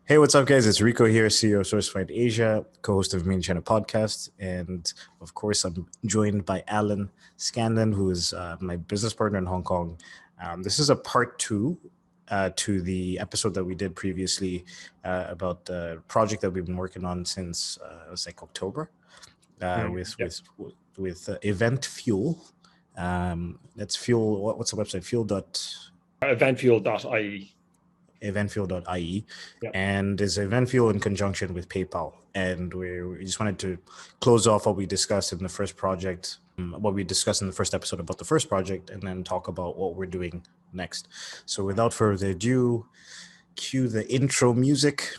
Hey, what's up, guys? It's Rico here, CEO of Sourcefied Asia, co-host of Main China Podcast, and of course, I'm joined by Alan Scanlan, who is my business partner in Hong Kong. This is a part two to the episode that we did previously about the project that we've been working on since it was like October with Event Fuel. That's Fuel. What's the website? Eventfuel.ie. Eventfuel.ie, Yep. and is Eventfuel in conjunction with PayPal. And we just wanted to close off what we discussed in the first project, what we discussed in the first episode about the first project, and then talk about what we're doing next. So without further ado, cue the intro music.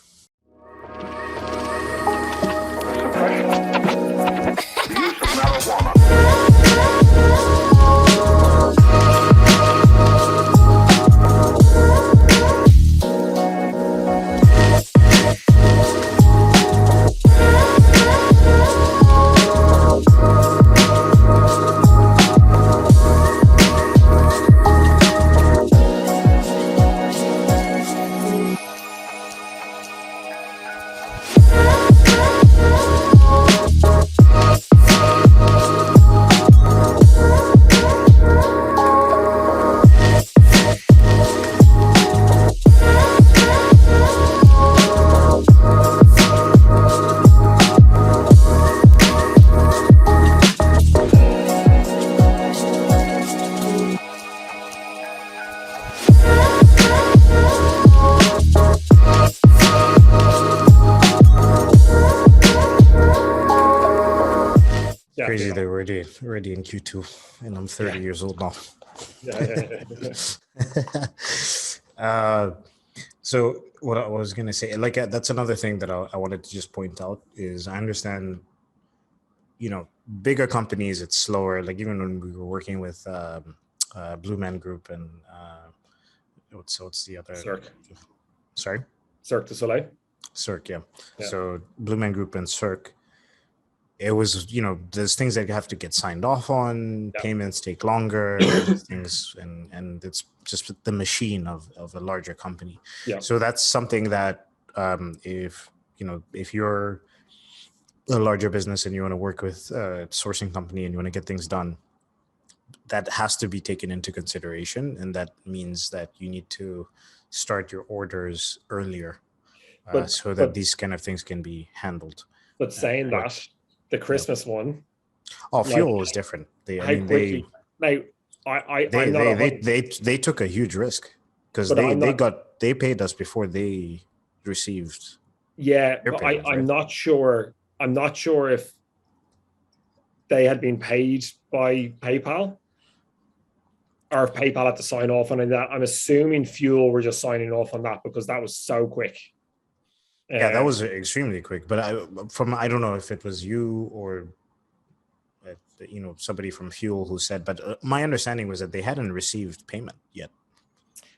Crazy that we're already in Q2, and I'm 30 years old now. So what I was going to say, that's another thing that I wanted to just point out is I understand, bigger companies, it's slower. Like even when we were working with Blue Man Group and what's the other? Cirque. Sorry? Cirque du Soleil. Cirque, yeah. So Blue Man Group and Cirque, it was, there's things that you have to get signed off on, payments take longer, things, and it's just the machine of a larger company. Yeah. So that's something that if you're a larger business and you want to work with a sourcing company and you want to get things done, that has to be taken into consideration. And that means that you need to start your orders earlier so that these kind of things can be handled. But saying that, the Christmas one. Oh, Fuel was different. They took a huge risk because they paid us before they received. Yeah, but I'm not sure. I'm not sure if they had been paid by PayPal or if PayPal had to sign off on that. I'm assuming Fuel were just signing off on that because that was so quick. Yeah, that was extremely quick. But I don't know if it was you or somebody from Fuel who said. But my understanding was that they hadn't received payment yet.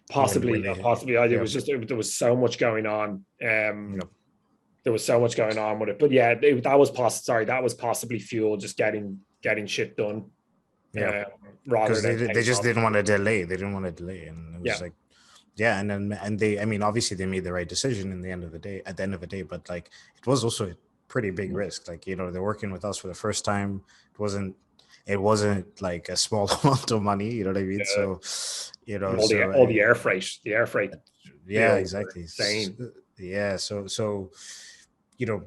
Possibly. It was just there was so much going on. There was so much going on with it. But yeah, that was possibly Fuel just getting shit done. Yeah, because they just didn't want to delay. They didn't want to delay, and it was like. Yeah, and they, obviously they made the right decision at the end of the day, but like it was also a pretty big risk. Like, they're working with us for the first time. It wasn't like a small amount of money, you know what I mean? Yeah. So, all the air freight. Yeah, exactly. Insane. Yeah. So,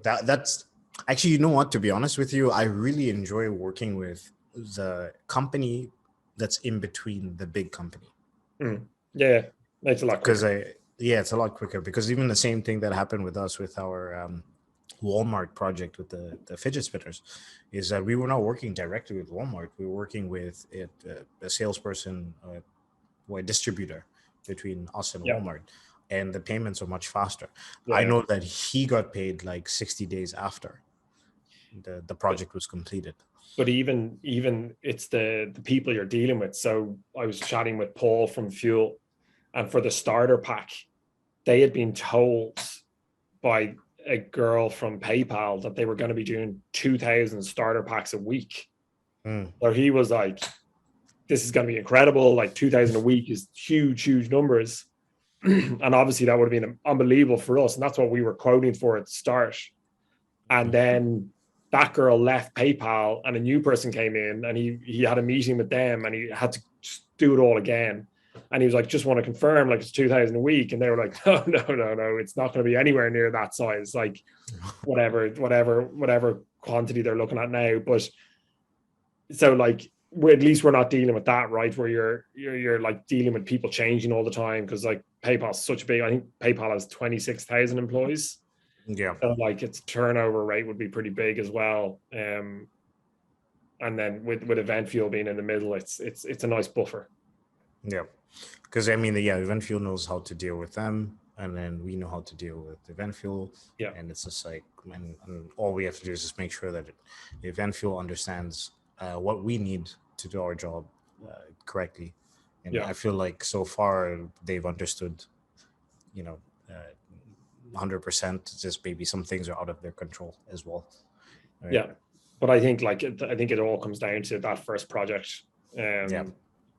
that's actually, you know what, to be honest with you, I really enjoy working with the company that's in between the big company. Yeah. It's a lot quicker. It's a lot quicker because even the same thing that happened with us with our Walmart project with the fidget spinners is that we were not working directly with Walmart. We were working with a salesperson or a distributor between us and Walmart, and the payments are much faster. Yeah. I know that he got paid like 60 days after the project was completed. But even it's the people you're dealing with. So I was chatting with Paul from Fuel. And for the starter pack, they had been told by a girl from PayPal that they were going to be doing 2,000 starter packs a week. So he was like, this is going to be incredible. Like 2,000 a week is huge numbers. And obviously that would have been unbelievable for us. And that's what we were quoting for at the start. And then that girl left PayPal and a new person came in, and he had a meeting with them, and he had to do it all again. And he was like, just want to confirm, like, it's 2,000 a week. And they were like, no, it's not going to be anywhere near that size. Like whatever quantity they're looking at now. But so like, at least we're not dealing with that, right? Where you're like dealing with people changing all the time. Cause like PayPal's such a big, I think PayPal has 26,000 employees. Yeah. So like its turnover rate would be pretty big as well. And then with Event Fuel being in the middle, it's a nice buffer. Yeah. Because I mean, Event Fuel knows how to deal with them, and then we know how to deal with Event Fuel. Yeah. And it's just like, and all we have to do is just make sure that Event Fuel understands what we need to do our job correctly. And I feel like so far they've understood, 100%. Just maybe some things are out of their control as well. Right? Yeah. But I think it all comes down to that first project.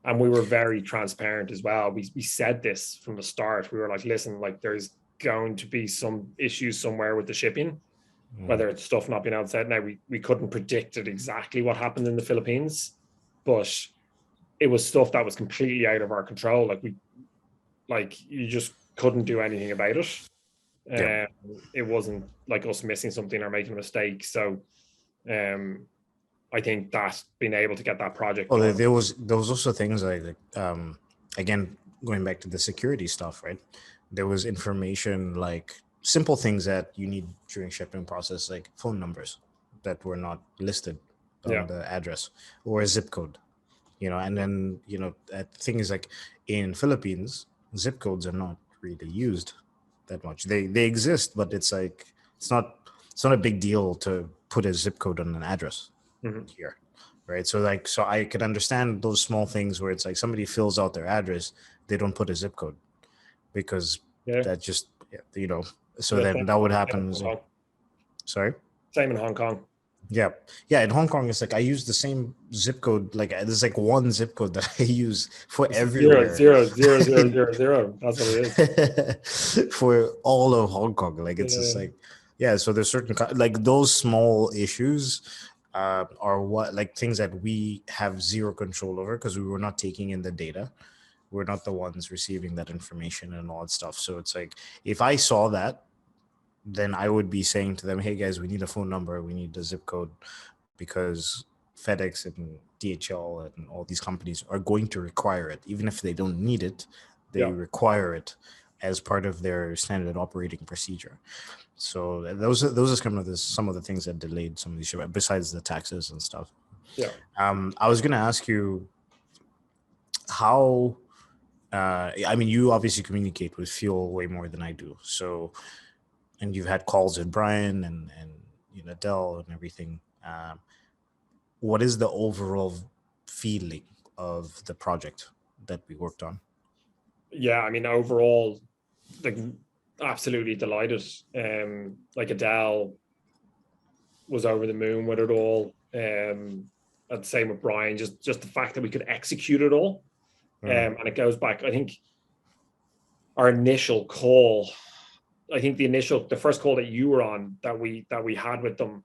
And we were very transparent as well. We said this from the start. We were like, listen, like there's going to be some issues somewhere with the shipping, whether it's stuff not being outside. Now we couldn't predict it exactly what happened in the Philippines, but it was stuff that was completely out of our control. Like you just couldn't do anything about it. It wasn't like us missing something or making a mistake. So I think that being able to get that project. Well, there was also things like again, going back to the security stuff, right? There was information, like simple things that you need during shipping process, like phone numbers that were not listed on the address, or a zip code, and then that thing is like in Philippines, zip codes are not really used that much. They exist, but it's like it's not a big deal to put a zip code on an address here, right? So I could understand those small things where it's like somebody fills out their address, they don't put a zip code because that just so then that would happen. Sorry, same in Hong Kong. Yeah. In Hong Kong, it's like I use the same zip code. Like there's like one zip code that I use for everywhere. 00000. That's what it is. For all of Hong Kong, like it's just like, so there's certain like those small issues are what, like things that we have zero control over because we were not taking in the data. We're not the ones receiving that information and all that stuff. So it's like if I saw that, then I would be saying to them, hey guys, we need a phone number, we need a zip code, because FedEx and DHL and all these companies are going to require it. Even if they don't need it, they require it as part of their standard operating procedure. So those are some of the things that delayed some of these shipments, besides the taxes and stuff. Yeah. I was going to ask you how, I mean, you obviously communicate with Fuel way more than I do. So, and you've had calls with Brian and Dell and everything. What is the overall feeling of the project that we worked on? Yeah, I mean, overall, like absolutely delighted. Like Adele was over the moon with it all. And the same with Brian, just the fact that we could execute it all. And it goes back, I think, our initial call. I think the first call that you were on that we had with them,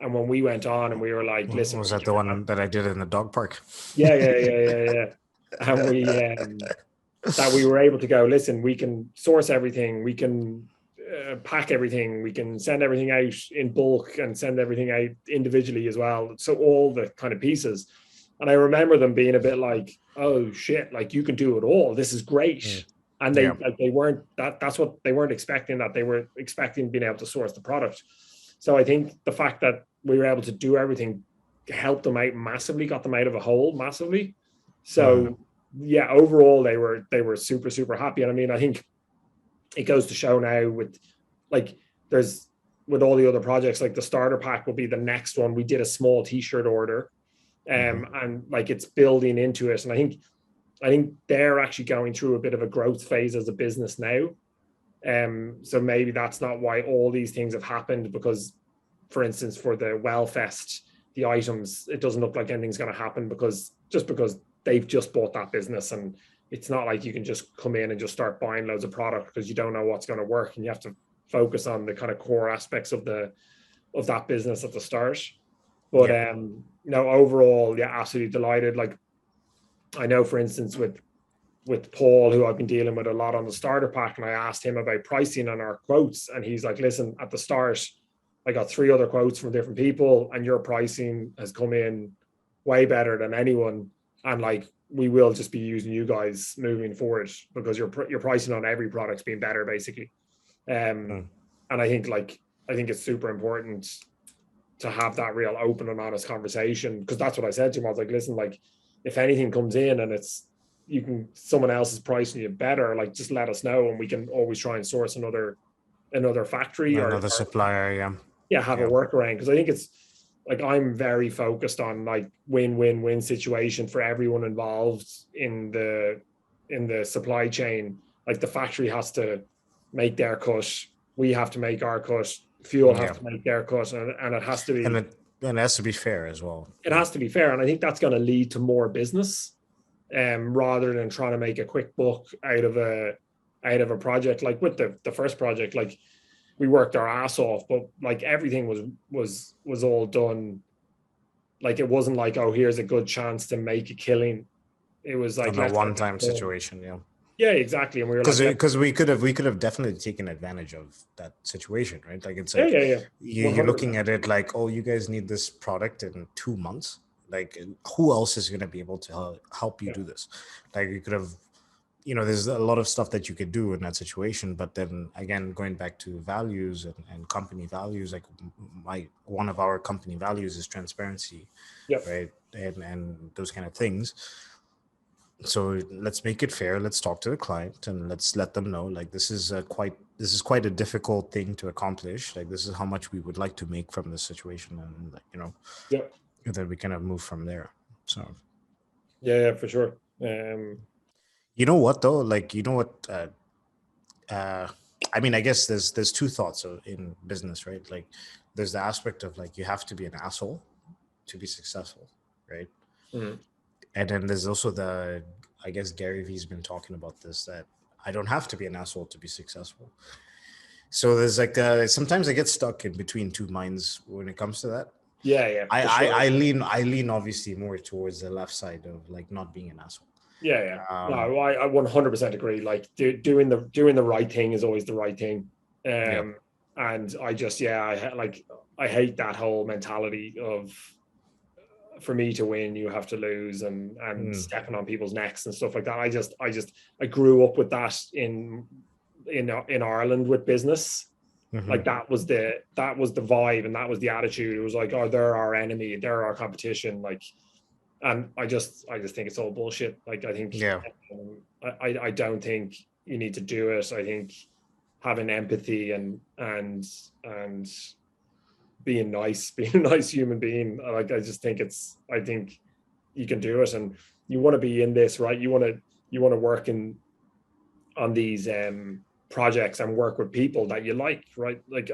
and when we went on and we were like, listen, was that the one that I did in the dog park? Yeah. And we that we were able to go, listen, we can source everything, we can pack everything, we can send everything out in bulk and send everything out individually as well. So all the kind of pieces. And I remember them being a bit like, oh shit, like you can do it all. This is great. And they weren't that's what they weren't expecting, that they were expecting being able to source the product. So I think the fact that we were able to do everything helped them out massively, got them out of a hole massively. So overall they were super, super happy. And I mean, I think it goes to show now with all the other projects, like the starter pack will be the next one. We did a small t-shirt order and like it's building into it. And I think they're actually going through a bit of a growth phase as a business now. So maybe that's not why all these things have happened, because, for instance, for the Wellfest, the items, it doesn't look like anything's going to happen because they've just bought that business and it's not like you can just come in and just start buying loads of product because you don't know what's going to work, and you have to focus on the kind of core aspects of that business at the start. But Yeah. overall, yeah, absolutely delighted. Like, I know, for instance, with Paul, who I've been dealing with a lot on the starter pack, and I asked him about pricing on our quotes, and he's like, listen, at the start, I got 3 other quotes from different people, and your pricing has come in way better than anyone. And like, we will just be using you guys moving forward because your pricing on every product's been better, basically. Mm. And I think it's super important to have that real open and honest conversation, because that's what I said to him. I was like, listen, like, if anything comes in and someone else is pricing you better, like, just let us know, and we can always try and source another factory, or Another supplier, yeah. yeah, have a Yeah. workaround. Because I think it's like, I'm very focused on like win-win-win situation for everyone involved in the supply chain. Like, the factory has to make their cut, we have to make our cut, fuel have Yeah. to make their cut, and it has to be, And it has to be fair as well. it has to be fair. And I think that's going to lead to more business, rather than trying to make a quick buck out of a project. Like with the first project, like, we worked our ass off, but like, everything was all done. Like, it wasn't like, oh, here's a good chance to make a killing. It was like, On a let's get one-time this done. situation, yeah. Yeah, exactly. And we were like, Because we could have definitely taken advantage of that situation, right? Like, it's yeah, like yeah, yeah, you're 100%. looking at it like, oh, you guys need this product in 2 months. Like, who else is going to be able to help you Yeah, do this? Like, you could have, there's a lot of stuff that you could do in that situation. But then again, going back to values and company values, like, one of our company values is transparency, yeah, right? And those kind of things. So let's make it fair. Let's talk to the client and let's let them know, like, this is quite a difficult thing to accomplish. Like, this is how much we would like to make from this situation, and like, yeah, then we kind of move from there. So yeah, for sure. you know what though, like, what uh I mean, I guess there's two thoughts in business, right? Like, there's the aspect of, like, you have to be an asshole to be successful, right? Mhm. And then there's also I guess Gary Vee's been talking about this, that I don't have to be an asshole to be successful. So there's like, sometimes I get stuck in between two minds when it comes to that. Yeah, yeah, I, for I sure. I lean obviously more towards the left side of, like, not being an asshole. Yeah, yeah. Um, No, I 100% agree. Like, doing the right thing is always the right thing. yeah, And I just, yeah, I hate that whole mentality of, for me to win, you have to lose, and mm, stepping on people's necks and stuff like that. I grew up with that in Ireland with business. hmm Like, that was the vibe, and that was the attitude. It was like, oh, they're our enemy, they're our competition. Like, and I just think it's all bullshit. Like, I think, yeah. I don't think you need to do it. I think having empathy and being nice, being a nice human being. Like, I think you can do it, and you want to be in this, right? You want to work on these projects and work with people that you like, right? Like,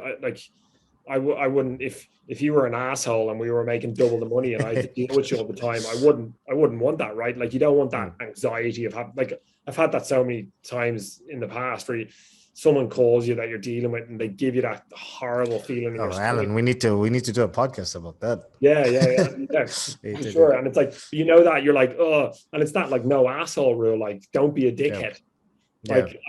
I wouldn't, if you were an asshole and we were making double the money and I had to deal with you all the time, I wouldn't want that, right? Like, you don't want that Mm. anxiety of like, I've had that so many times in the past where someone calls you that you're dealing with and they give you that horrible feeling in your Oh, stomach. Alan, we need to do a podcast about that. Yeah, yeah, yeah, yeah, We need for to do- sure. And it's like, that you're like, oh, and it's that like no asshole rule, like, don't be a yeah, dickhead. yeah. Like,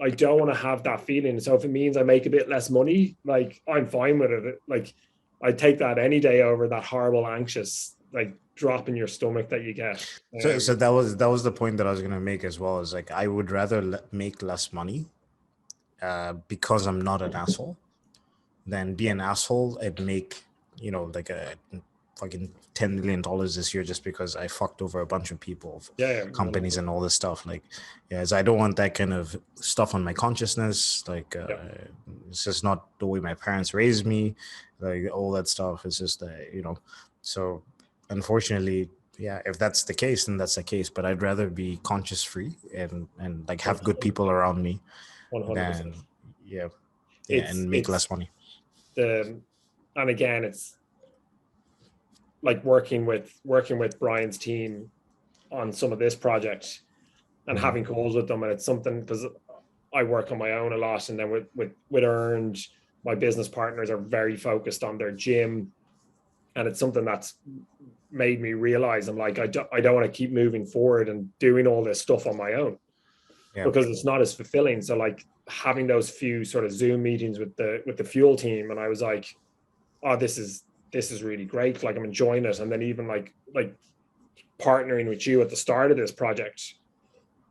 I don't want to have that feeling. So if it means I make a bit less money, like, I'm fine with it. Like, I take that any day over that horrible anxious, like, drop in your stomach that you get. So that was the point that I was gonna make as well. Is like, I would rather make less money, because I'm not an asshole, than be an asshole and make, like, a fucking $10 million this year just because I fucked over a bunch of people, Yeah, yeah, companies, and all this stuff. Like, yeah, as I don't want that kind of stuff on my consciousness. Like, yeah, it's just not the way my parents raised me. Like, all that stuff. It's just, So, unfortunately, yeah, if that's the case, then that's the case. But I'd rather be conscious free and like have good people around me 100%. than, yeah, yeah, It's and make it's less money. the And again, it's like working with Brian's team on some of this project. and having calls with them. And it's something, because I work on my own a lot, and then with Earned, my business partners are very focused on their gym, and it's something that's made me realize I'm like, I don't want to keep moving forward and doing all this stuff on my own, because it's not as fulfilling. So like having those few sort of Zoom meetings with the fuel team, and I was like, oh, this is really great. Like I'm enjoying it. And then even like partnering with you at the start of this project,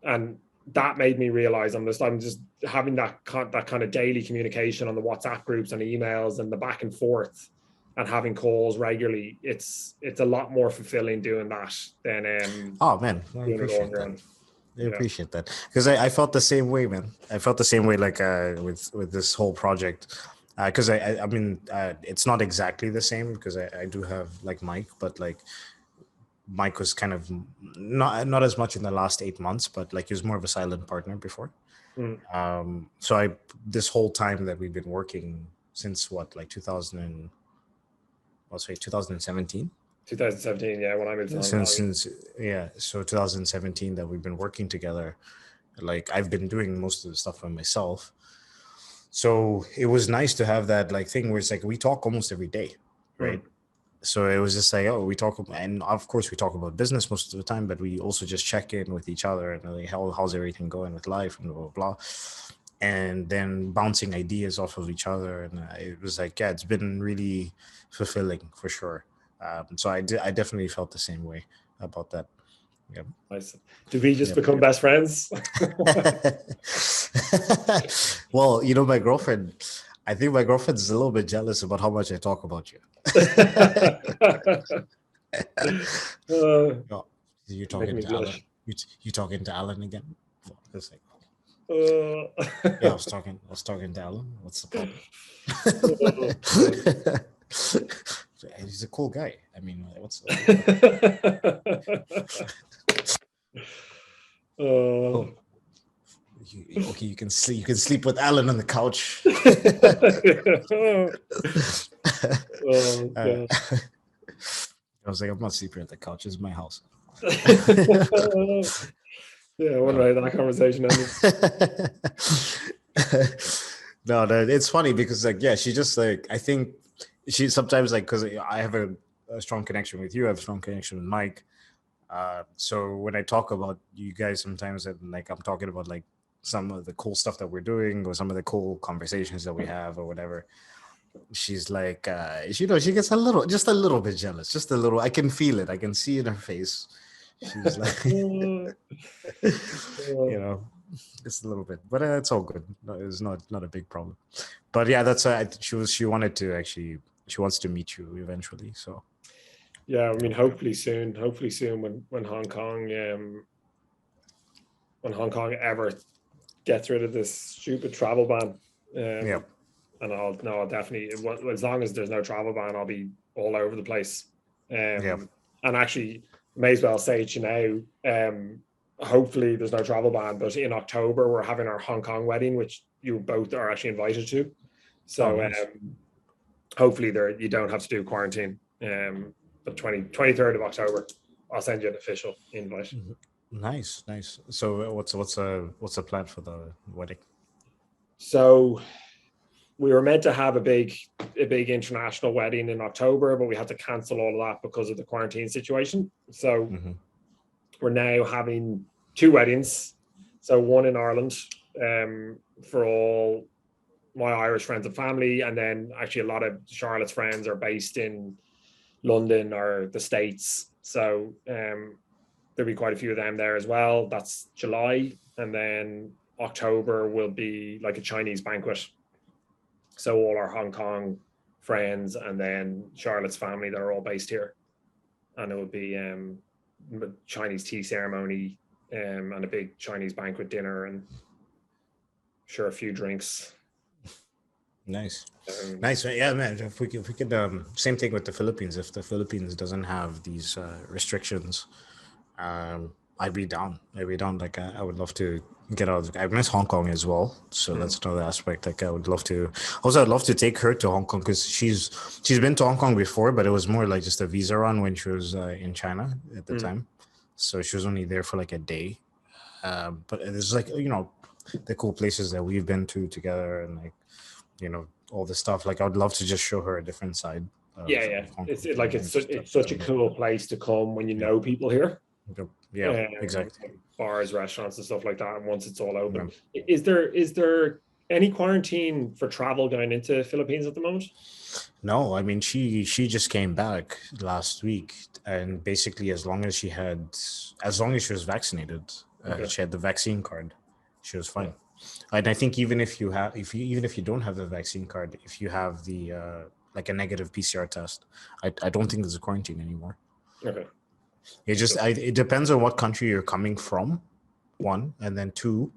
and that made me realize I'm just having that kind of daily communication on the WhatsApp groups and emails and the back and forth, and having calls regularly. It's a lot more fulfilling doing that than oh man, I doing it all on appreciate your that. own. I appreciate that, because I felt the same way, man. I felt the same way, like with this whole project, because I mean it's not exactly the same, because I do have like Mike, but like Mike was kind of not as much in the last 8 months, but like he was more of a silent partner before. So this whole time that we've been working since what, like 2017. 2017, yeah, when I moved to Hong Kong. Since yeah, so 2017 that we've been working together. Like I've been doing most of the stuff by myself, so it was nice to have that like thing where it's like we talk almost every day, right? So it was just like, oh, we talk, and of course we talk about business most of the time, but we also just check in with each other and like, how's everything going with life and blah, blah, blah. And then bouncing ideas off of each other. And it was like, yeah, it's been really fulfilling for sure. So I definitely felt the same way about that. Yeah. Nice. Did we just become best friends? Well, my girlfriend, I think my girlfriend's a little bit jealous about how much I talk about you. No, you're talking to Alan. You talking to Alan again? It's like, yeah, I was talking to Alan. What's the problem? He's a cool guy. I mean, what's oh. Okay, you can sleep. You can sleep with Alan on the couch. I was like, I'm not sleeping at the couch. It's my house. Yeah, I wonder how that conversation ended. No, it's funny because like, yeah, she just like, I think she sometimes like, because I have a strong connection with you, I have a strong connection with Mike. So when I talk about you guys sometimes, and like I'm talking about like some of the cool stuff that we're doing or some of the cool conversations that we have or whatever, she's like, she gets a little bit jealous, just a little. I can feel it. I can see it in her face. She's like, just a little bit, but it's all good. No, it's not a big problem. But yeah, that's she wants to meet you eventually. So yeah, I mean, hopefully soon when Hong Kong ever gets rid of this stupid travel ban. Yeah. And I'll definitely, as long as there's no travel ban, I'll be all over the place. And actually, may as well say it now. Hopefully there's no travel ban, but in October we're having our Hong Kong wedding, which you both are actually invited to. So nice. Hopefully you don't have to do quarantine. But 23rd of October, I'll send you an official invite. Nice. So what's the plan for the wedding? So we were meant to have a big international wedding in October, but we had to cancel all of that because of the quarantine situation. So we're now having 2 weddings. So one in Ireland for all my Irish friends and family, and then actually a lot of Charlotte's friends are based in London or the States. So there'll be quite a few of them there as well. That's July. And then October will be like a Chinese banquet. So all our Hong Kong friends and then Charlotte's family that are all based here. And it will be Chinese tea ceremony and a big Chinese banquet dinner and sure a few drinks. Nice. Yeah, man. If we could same thing with the Philippines. If the Philippines doesn't have these restrictions, I'd be down. Like I would love to get out. I miss Hong Kong as well, so that's another aspect. Like I would love to. Also, I'd love to take her to Hong Kong because she's been to Hong Kong before, but it was more like just a visa run when she was in China at the time. So she was only there for like a day. But there's like, the cool places that we've been to together, and like, all this stuff. Like, I would love to just show her a different side Yeah, of Hong it's Kong, like and just it's such a cool place to come when you yeah, know people here. yeah, exactly. Like bars, restaurants, and stuff like that. And once it's all Yeah. open, is there any quarantine for travel going into Philippines at the moment? No, I mean, she just came back last week, and basically, as long as she was vaccinated, Okay. she had the vaccine card, she was Yeah. fine. And I think even if you don't have the vaccine card, if you have the like a negative PCR test, I don't think there's a quarantine anymore. Okay. It depends on what country you're coming from, one, and then two,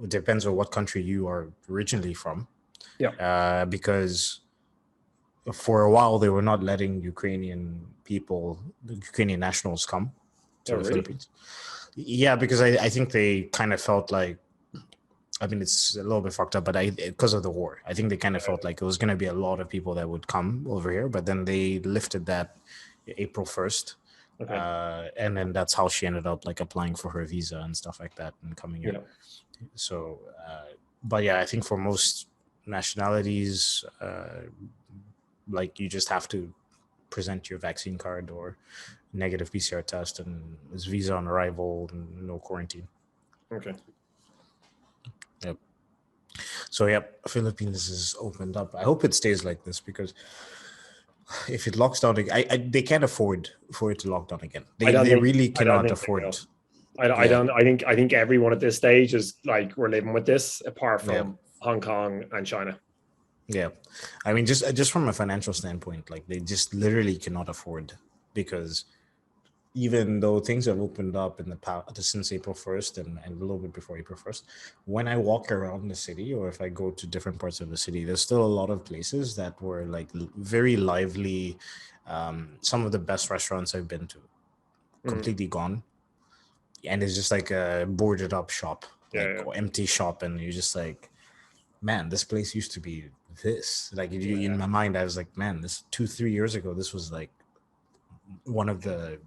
it depends on what country you are originally from. Yeah. Because for a while they were not letting Ukrainian nationals come Oh, to the really? Philippines. Yeah, because I think they kind of felt like, I mean, it's a little bit fucked up, but because of the war, I think they kind of felt like it was going to be a lot of people that would come over here, but then they lifted that April 1st. Okay. And then that's how she ended up like applying for her visa and stuff like that and coming here. Yeah. So, but yeah, I think for most nationalities, like you just have to present your vaccine card or negative PCR test, and it's visa on arrival, no quarantine. Okay. Yep. So yep, Philippines is opened up. I hope it stays like this, because if it locks down, they can't afford for it to lock down again. They really I don't cannot think they afford. will. I Yeah, don't. I think everyone at this stage is like, we're living with this, apart yeah, from Hong Kong and China. yeah. I mean, just from a financial standpoint, like they just literally cannot afford, because even though things have opened up in the past since April 1st, and a little bit before April 1st, when I walk around the city, or if I go to different parts of the city, there's still a lot of places that were like very lively. Some of the best restaurants I've been to Mm. completely gone, and it's just like a boarded up shop, Yeah, like yeah, empty shop, and you're just like, man, this place used to be this. Like in yeah. my mind, I was like, man, this 2-3 years ago, this was like one of the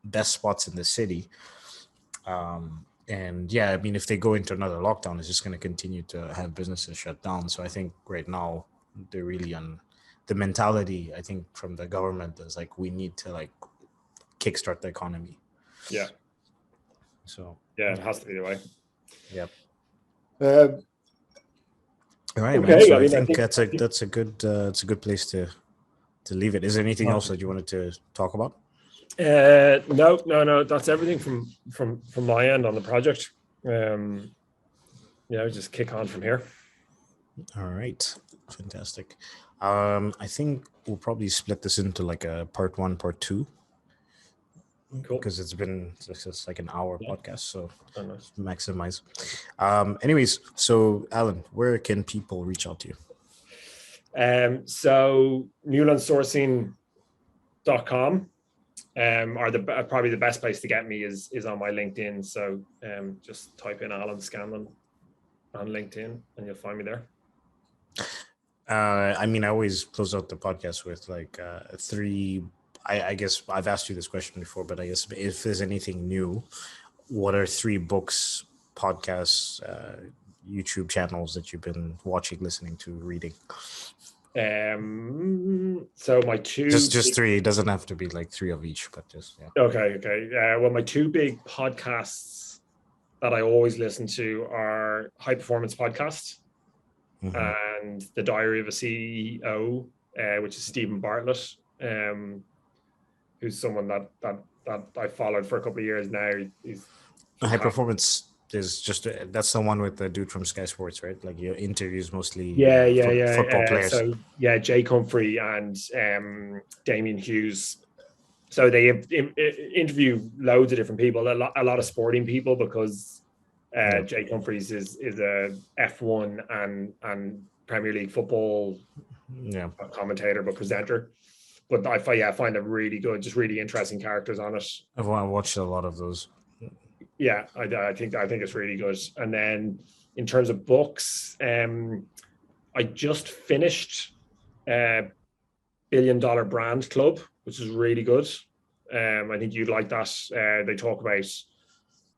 best spots in the city. And yeah, I mean, if they go into another lockdown, it's just going to continue to have businesses shut down. So I think right now they're really on the mentality, I think, from the government is like, we need to like kickstart the economy. Yeah. So Yeah, it has to be the way. yep. Um, All right, man. okay. So I I mean, think that's a good place to leave it. Is there anything else that you wanted to talk about? No. That's everything from my end on the project. Just kick on from here. All right, fantastic. I think we'll probably split this into like a part one, part two, Cool. because it's like an hour Yeah. podcast, so Oh, nice. maximize. Anyways, so Alan, where can people reach out to you? So newlandsourcing.com are probably the best place to get me is on my LinkedIn. So just type in Alan Scanlan on LinkedIn and you'll find me there. I mean, I always close out the podcast with like three. I guess I've asked you this question before, but I guess if there's anything new, what are 3 books, podcasts, YouTube channels that you've been watching, listening to, reading? So my two Just 3. It doesn't have to be like 3 of each, but just yeah. Okay. Well, my 2 big podcasts that I always listen to are High Performance Podcast and The Diary of a CEO, which is Stephen Bartlett, who's someone that I followed for a couple of years now. He's High fantastic. Performance is just that's the one with the dude from Sky Sports, right? Like your interviews mostly football players. So yeah, Jake Humphrey and Damien Hughes. So they interview loads of different people, a lot of sporting people, because Jake Humphreys is a F1 and Premier League football commentator, but presenter. But I find it really good, just really interesting characters on it. I've watched a lot of those. Yeah, I think it's really good. And then in terms of books, I just finished $1 Billion Brand Club, which is really good. I think you'd like that. They talk about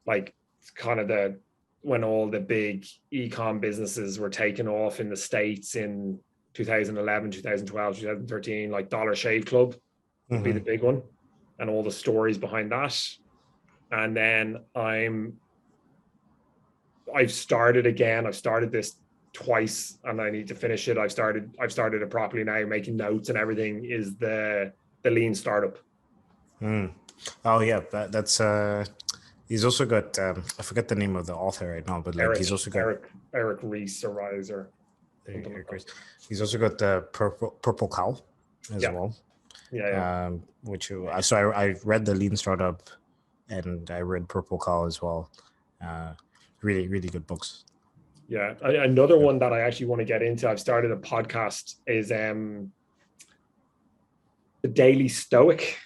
like kind of when all the big e-com businesses were taken off in the States in 2011, 2012, 2013, like Dollar Shave Club would be the big one, and all the stories behind that. And then I've started again. I've started this twice and I need to finish it. I've started it properly now, making notes and everything, is the lean startup. Oh yeah, that's he's also got I forget the name of the author right now, but like he's also got Eric Ries or Riser. He's also got the purple cow as well. Yeah. Which I read the Lean Startup and I read Purple Cow as well. Really, really good books. Yeah. Another one that I actually want to get into, I've started a podcast, is The Daily Stoic,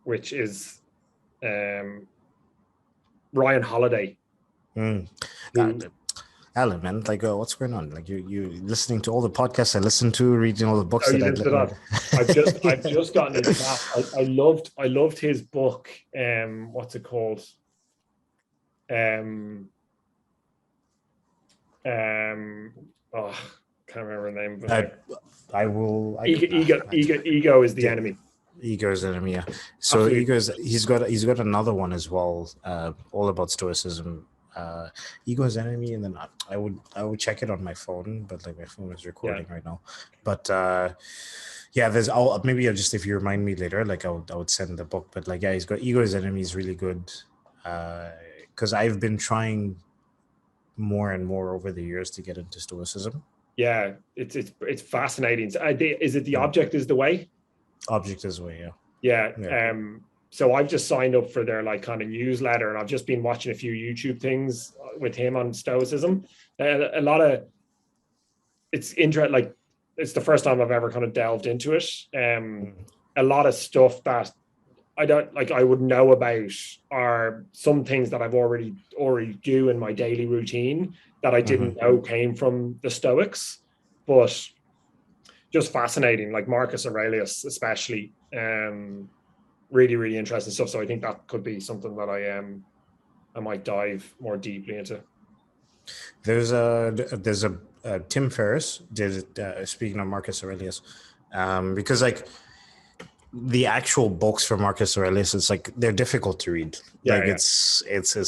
which is Ryan Holiday. Alan, man, like, what's going on? Like, you listening to all the podcasts I listen to, reading all the books I've just gotten into that. I loved his book. What's it called? Can't remember the name of it. Ego is the enemy. Ego is the enemy. Yeah. So he's got another one as well, all about stoicism. Ego is enemy, and then I would check it on my phone, but like my phone is recording right now. But there's maybe just, if you remind me later, like I would send the book. But like he's got Ego is enemy is really good, because I've been trying more and more over the years to get into stoicism. Yeah, it's fascinating. Is it the object is the way? Object is the way, yeah. So I've just signed up for their like kind of newsletter, and I've just been watching a few YouTube things with him on stoicism. A lot of it's interesting. Like, it's the first time I've ever kind of delved into it. A lot of stuff that I don't like, I would know about, are some things that I've already do in my daily routine that I didn't know came from the Stoics, but just fascinating. Like Marcus Aurelius, especially. Really, really interesting stuff. So I think that could be something that I might dive more deeply into. There's a Tim Ferriss did speaking of Marcus Aurelius, because like the actual books for Marcus Aurelius, it's like they're difficult to read. It's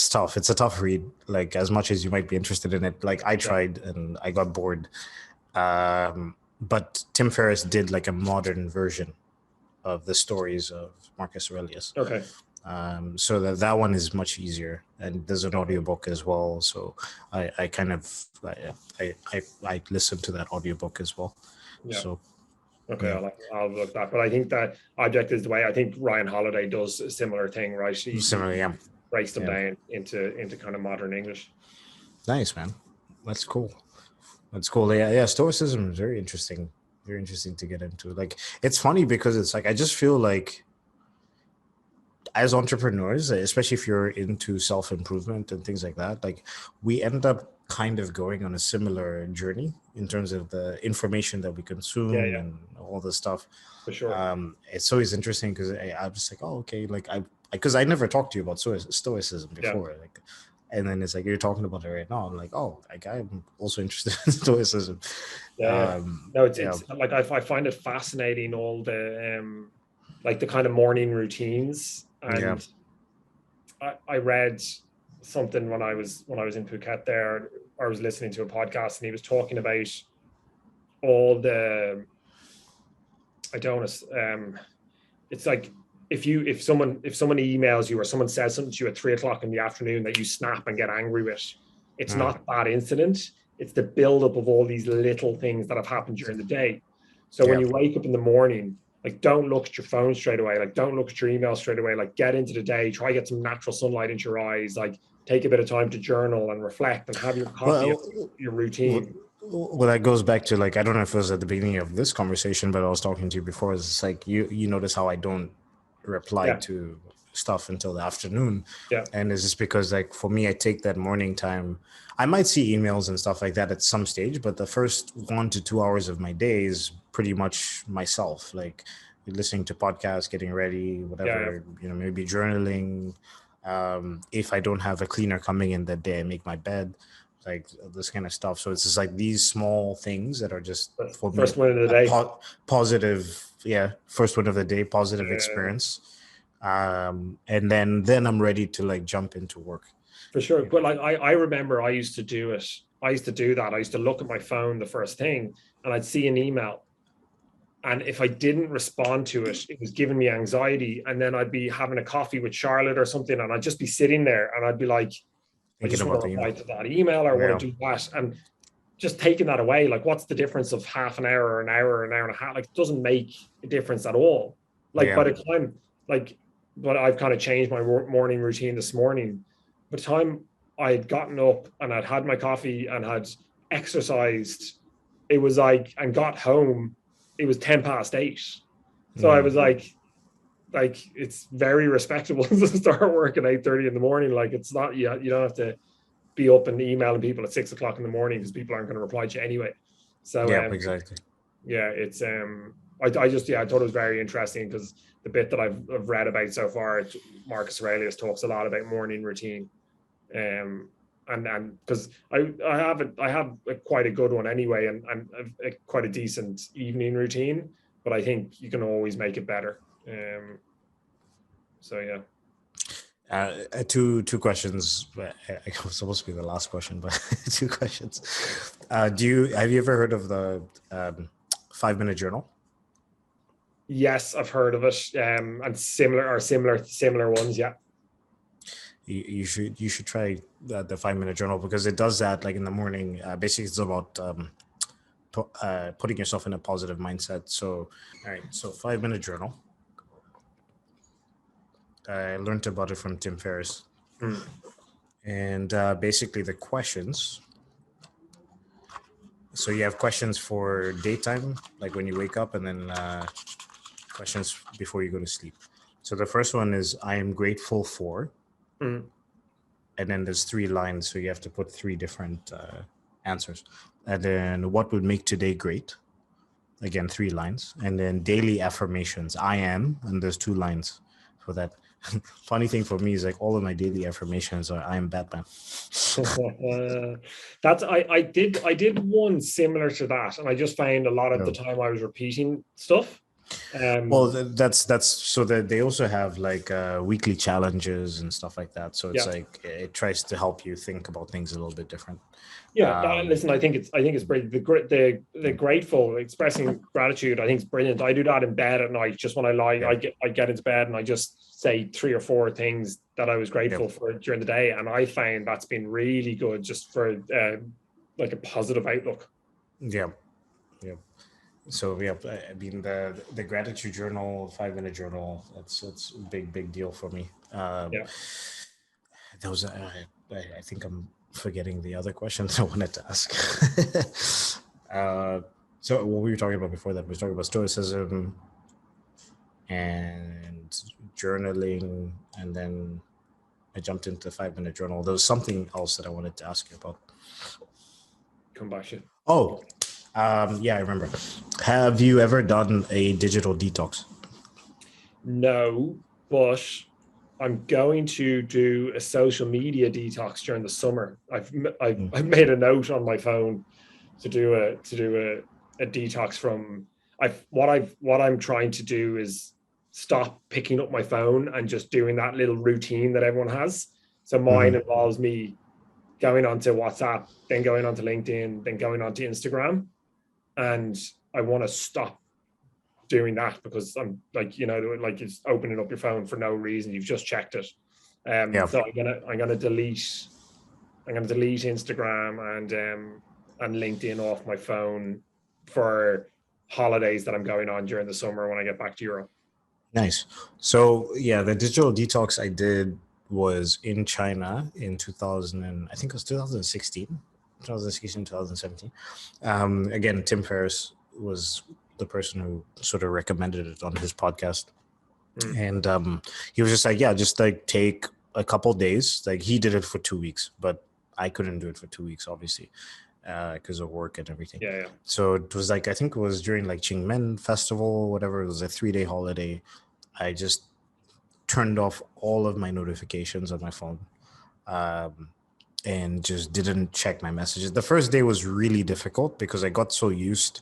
tough. It's a tough read. Like, as much as you might be interested in it, like I tried and I got bored. But Tim Ferriss did like a modern version of the stories of Marcus Aurelius. Okay. So that one is much easier, and there's an audiobook as well. So I kind of I listen to that audiobook as well. Yeah. So okay, yeah. I'll look at that. But I think that object is the way. I think Ryan Holiday does a similar thing, right? He breaks them down into kind of modern English. Nice, man. That's cool. Yeah. Stoicism is very interesting. Very interesting to get into. Like, it's funny because it's like, I just feel like as entrepreneurs, especially if you're into self-improvement and things like that, like we end up kind of going on a similar journey in terms of the information that we consume and all this stuff. For sure. It's always interesting because I'm just like, oh, okay. Like because I never talked to you about stoicism before. Yeah. Like, and then it's like, you're talking about it right now. I'm like, oh, like I'm also interested in stoicism. No, it's like I find it fascinating, all the like the kind of morning routines. And I read something when I was in Phuket there. I was listening to a podcast, and he was talking about all the, I don't know, it's like if someone emails you or someone says something to you at 3:00 in the afternoon that you snap and get angry with, it's not that incident. It's the buildup of all these little things that have happened during the day. So when you wake up in the morning, like, don't look at your phone straight away. Like, don't look at your email straight away. Like, get into the day, try get some natural sunlight into your eyes. Like, take a bit of time to journal and reflect and have your coffee, your routine. Well, that goes back to, like, I don't know if it was at the beginning of this conversation, but I was talking to you before. It's like, you notice how I don't reply to stuff until the afternoon. And it's just because, like, for me, I take that morning time. I might see emails and stuff like that at some stage, but the first 1 to 2 hours of my day is pretty much myself, like listening to podcasts, getting ready, whatever, maybe journaling. If I don't have a cleaner coming in that day, I make my bed, like this kind of stuff. So it's just like these small things that are just for me First win of the day. positive, yeah, first win of the day, positive experience. And then I'm ready to like jump into work. For sure. But like I remember I used to do it. I used to do that. I used to look at my phone the first thing and I'd see an email. And if I didn't respond to it, it was giving me anxiety. And then I'd be having a coffee with Charlotte or something, and I'd just be sitting there and I'd be like, I Thinking just want about to the reply email. to that email or I want Yeah. to do that. And just taking that away, like what's the difference of half an hour or an hour or an hour and a half? Like it doesn't make a difference at all. Like Yeah. by the time, like, but I've kind of changed my morning routine this morning. By the time I had gotten up and I'd had my coffee and had exercised, it was like, and got home, it was 10 past 8. So I was like it's very respectable to start work at 8:30 in the morning. Like it's not, you don't have to be up and emailing people at 6 o'clock in the morning because people aren't going to reply to you anyway. So Yeah, exactly. yeah, it's I just I thought it was very interesting because the bit that I've read about so far, Marcus Aurelius talks a lot about morning routine, and because I have quite a good one anyway, and quite a decent evening routine, but I think you can always make it better. So yeah. Two questions. It was supposed to be the last question, but two questions. Have you ever heard of the 5 minute journal? Yes, I've heard of it, and similar ones. Yeah. You should try the 5 minute journal because it does that like in the morning. Basically, it's about putting yourself in a positive mindset. So, all right. So 5 minute journal. I learned about it from Tim Ferriss. And basically the questions. So you have questions for daytime, like when you wake up, and then questions before you go to sleep. So the first one is I am grateful for, and then there's 3 lines, so you have to put 3 different answers. And then what would make today great? Again, 3 lines. And then daily affirmations. I am, and there's 2 lines for that. Funny thing for me is like all of my daily affirmations are I am Batman. That's I did one similar to that, and I just found a lot of the Yeah. time I was repeating stuff. Well, that's so that they also have like weekly challenges and stuff like that. So it's Yeah. like it tries to help you think about things a little bit different. Yeah, listen, I think it's brilliant. The grateful, expressing gratitude, I think it's brilliant. I do that in bed at night. Just when I lie, Yeah. I get into bed and I just say 3 or 4 things that I was grateful for during the day, and I find that's been really good just for like a positive outlook. Yeah, yeah. So yeah, I mean the gratitude journal, 5 minute journal. That's a big deal for me. Yeah. There was I think I'm forgetting the other questions I wanted to ask. So what we were talking about before that, we were talking about stoicism and journaling, and then I jumped into 5 minute journal. There was something else that I wanted to ask you about. Combustion. Oh, yeah, I remember. Have you ever done a digital detox? No, but I'm going to do a social media detox during the summer. I've made a note on my phone to do a detox from. What I'm trying to do is stop picking up my phone and just doing that little routine that everyone has. So mine involves me going onto WhatsApp, then going onto LinkedIn, then going onto Instagram, and I want to stop doing that because I'm like, like it's opening up your phone for no reason. You've just checked it. Yeah. So I'm gonna delete Instagram and LinkedIn off my phone for holidays that I'm going on during the summer when I get back to Europe. Nice. So yeah, the digital detox I did was in China in 2000, and I think it was 2016, 2017. Again, Tim Ferriss was the person who sort of recommended it on his podcast. And he was just like, yeah, just like take a couple days. Like he did it for 2 weeks, but I couldn't do it for 2 weeks, obviously, because of work and everything. Yeah. So it was like, I think it was during like Qingmen Festival, whatever. It was a 3-day holiday. I just turned off all of my notifications on my phone, and just didn't check my messages. The first day was really difficult because I got so used.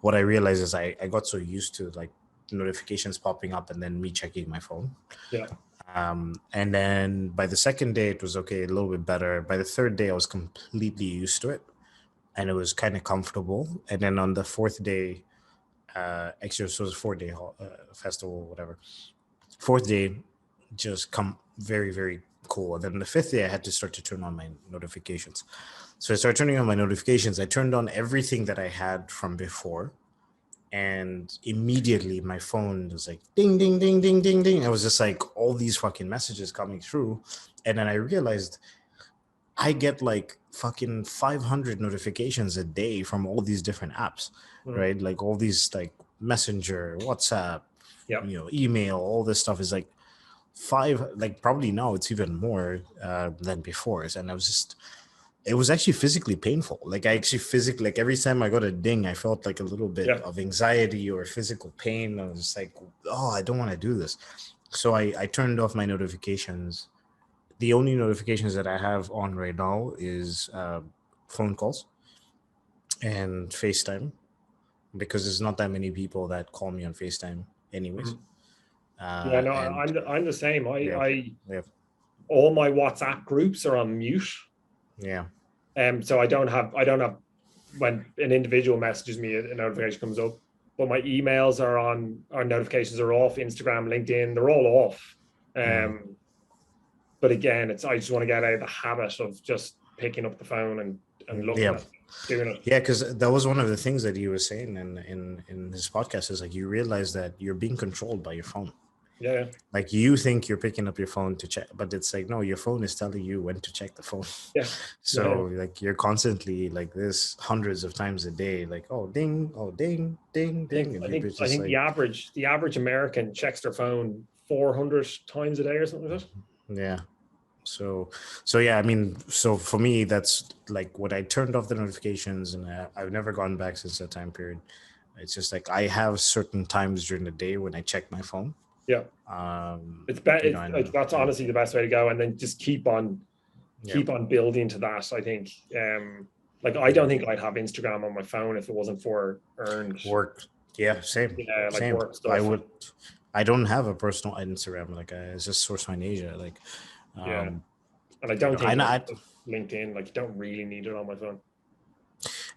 What I realized is I got so used to like notifications popping up and then me checking my phone. Yeah. And then by the second day, it was okay, a little bit better. By the third day, I was completely used to it, and it was kind of comfortable. And then on the fourth day, actually, so it was a 4-day festival, whatever. Fourth day, just come very, very cool. And then the fifth day, I had to start to turn on my notifications. So I started turning on my notifications. I turned on everything that I had from before. And immediately my phone was like ding, ding, ding, ding, ding, ding. I was just like all these fucking messages coming through. And then I realized I get like fucking 500 notifications a day from all these different apps, right? Like all these like Messenger, WhatsApp, email, all this stuff is like like probably now it's even more than before. And I was just, it was actually physically painful. Like I actually physically, like every time I got a ding, I felt like a little bit of anxiety or physical pain. I was just like, oh, I don't want to do this. So I turned off my notifications. The only notifications that I have on right now is phone calls and FaceTime, because there's not that many people that call me on FaceTime anyways. I'm the same. All my WhatsApp groups are on mute. Yeah. So I don't have when an individual messages me, a notification comes up, but my emails are on, our notifications are off. Instagram, LinkedIn, they're all off. But again, I just want to get out of the habit of just picking up the phone and looking at it, doing it. Yeah, because that was one of the things that he was saying in his podcast, is like you realize that you're being controlled by your phone. Yeah. Like you think you're picking up your phone to check, but it's like, no, your phone is telling you when to check the phone. Yeah. So like you're constantly like this hundreds of times a day, like, oh, ding, oh, ding, ding, ding. I think like, the average American checks their phone 400 times a day or something like that. Yeah. So yeah, I mean, so for me, that's like what I turned off the notifications, and I've never gone back since that time period. It's just like I have certain times during the day when I check my phone. Yeah. It's better. That's honestly the best way to go, and then just keep on building to that. I think. Like I don't think I'd have Instagram on my phone if it wasn't for earned work. Yeah, same. Yeah, like same. Work stuff. I don't have a personal Instagram. Like it's just SourceFind Asia. Like. And I don't think LinkedIn, like you don't really need it on my phone.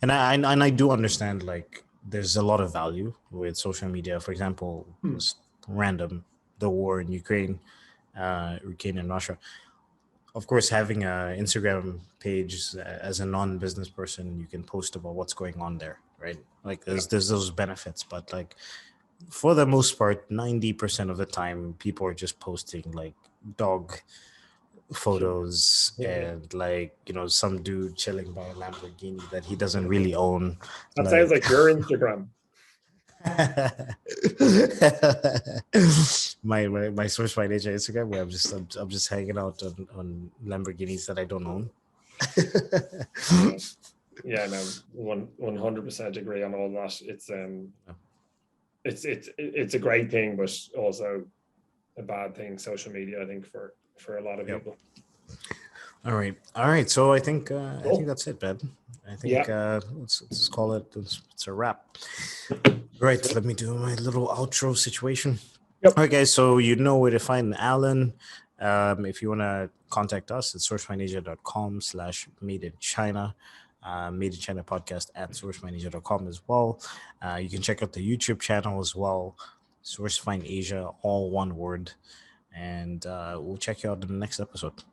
And I do understand, like there's a lot of value with social media. For example, just random, the war in Ukraine and Russia. Of course, having an Instagram page as a non-business person, you can post about what's going on there, right? Like there's those benefits, but like for the most part, 90% of the time, people are just posting like dog photos and like, you know, some dude chilling by a Lamborghini that he doesn't really own. That sounds like your Instagram. my SourceFind Asia Instagram, where I'm just hanging out on Lamborghinis that I don't own. Yeah, no, 100% agree on all that. It's a great thing, but also a bad thing, social media, I think, for a lot of people. All right. So I think that's it, Ben. I think let's call it. It's a wrap. Right. Let me do my little outro situation. Yep. All right, guys. So you know where to find Alan. If you want to contact us, it's sourcefindAsia.com/made-in-China. Made in China podcast at sourcefindAsia.com as well. You can check out the YouTube channel as well. SourceFind Asia, all one word. And we'll check you out in the next episode.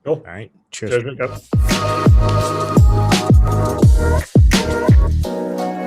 Cool. All right. Cheers. Cheers.